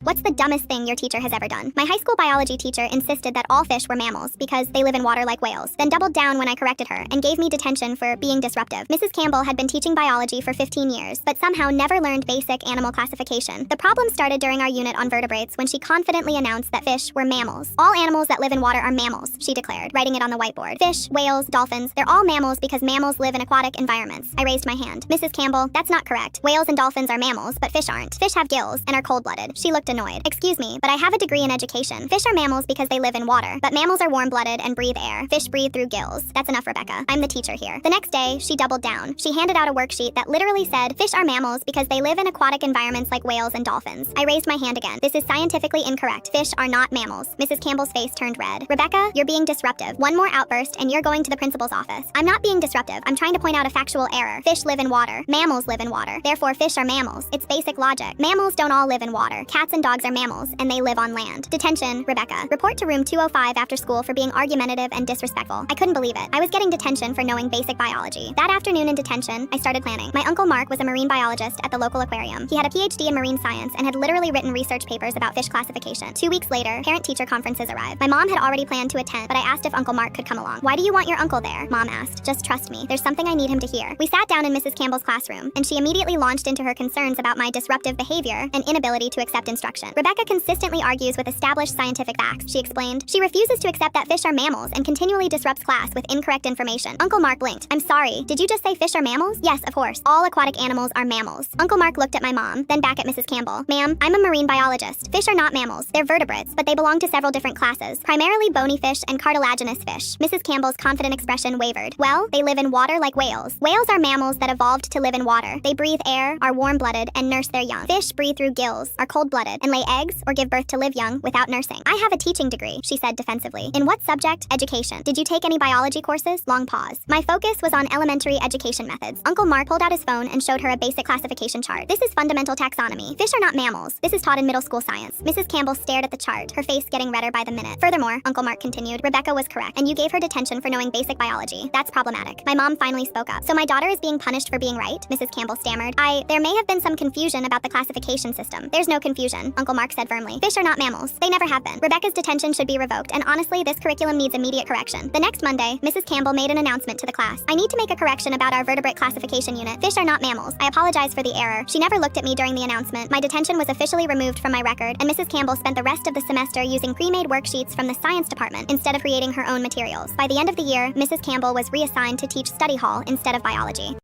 What's the dumbest thing your teacher has ever done? My high school biology teacher insisted that all fish were mammals because they live in water like whales, then doubled down when I corrected her and gave me detention for being disruptive. Mrs. Campbell had been teaching biology for 15 years, but somehow never learned basic animal classification. The problem started during our unit on vertebrates when she confidently announced that fish were mammals. All animals that live in water are mammals, she declared, writing it on the whiteboard. Fish, whales, dolphins, they're all mammals because mammals live in aquatic environments. I raised my hand. Mrs. Campbell, that's not correct. Whales and dolphins are mammals, but fish aren't. Fish have gills and are cold-blooded. She looked annoyed. Excuse me, but I have a degree in education. Fish are mammals because they live in water, but mammals are warm-blooded and breathe air. Fish breathe through gills. That's enough, Rebecca. I'm the teacher here. The next day, she doubled down. She handed out a worksheet that literally said, fish are mammals because they live in aquatic environments like whales and dolphins. I raised my hand again. This is scientifically incorrect. Fish are not mammals. Mrs. Campbell's face turned red. Rebecca, you're being disruptive. One more outburst and you're going to the principal's office. I'm not being disruptive. I'm trying to point out a factual error. Fish live in water. Mammals live in water. Therefore, fish are mammals. It's basic logic. Mammals don't all live in water. Cats and dogs are mammals, and they live on land. Detention, Rebecca. Report to room 205 after school for being argumentative and disrespectful. I couldn't believe it. I was getting detention for knowing basic biology. That afternoon in detention, I started planning. My uncle Mark was a marine biologist at the local aquarium. He had a PhD in marine science and had literally written research papers about fish classification. 2 weeks later, parent-teacher conferences arrived. My mom had already planned to attend, but I asked if Uncle Mark could come along. Why do you want your uncle there? Mom asked. Just trust me. There's something I need him to hear. We sat down in Mrs. Campbell's classroom, and she immediately launched into her concerns about my disruptive behavior and inability to accept instruction. Rebecca consistently argues with established scientific facts, she explained. She refuses to accept that fish are mammals and continually disrupts class with incorrect information. Uncle Mark blinked. I'm sorry, did you just say fish are mammals? Yes, of course. All aquatic animals are mammals. Uncle Mark looked at my mom, then back at Mrs. Campbell. Ma'am, I'm a marine biologist. Fish are not mammals. They're vertebrates, but they belong to several different classes, primarily bony fish and cartilaginous fish. Mrs. Campbell's confident expression wavered. Well, they live in water like whales. Whales are mammals that evolved to live in water. They breathe air, are warm-blooded, and nurse their young. Fish breathe through gills, are cold-blooded, and lay eggs or give birth to live young without nursing. I have a teaching degree, she said defensively. In what subject? Education. Did you take any biology courses? Long pause. My focus was on elementary education methods. Uncle Mark pulled out his phone and showed her a basic classification chart. This is fundamental taxonomy. Fish are not mammals. This is taught in middle school science. Mrs. Campbell stared at the chart, her face getting redder by the minute. Furthermore, Uncle Mark continued, Rebecca was correct, and you gave her detention for knowing basic biology. That's problematic. My mom finally spoke up. So my daughter is being punished for being right? Mrs. Campbell stammered. There may have been some confusion about the classification system. There's no confusion, Uncle Mark said firmly. Fish are not mammals. They never have been. Rebecca's detention should be revoked, and honestly, this curriculum needs immediate correction. The next Monday, Mrs. Campbell made an announcement to the class. I need to make a correction about our vertebrate classification unit. Fish are not mammals. I apologize for the error. She never looked at me during the announcement. My detention was officially removed from my record, and Mrs. Campbell spent the rest of the semester using pre-made worksheets from the science department instead of creating her own materials. By the end of the year, Mrs. Campbell was reassigned to teach study hall instead of biology.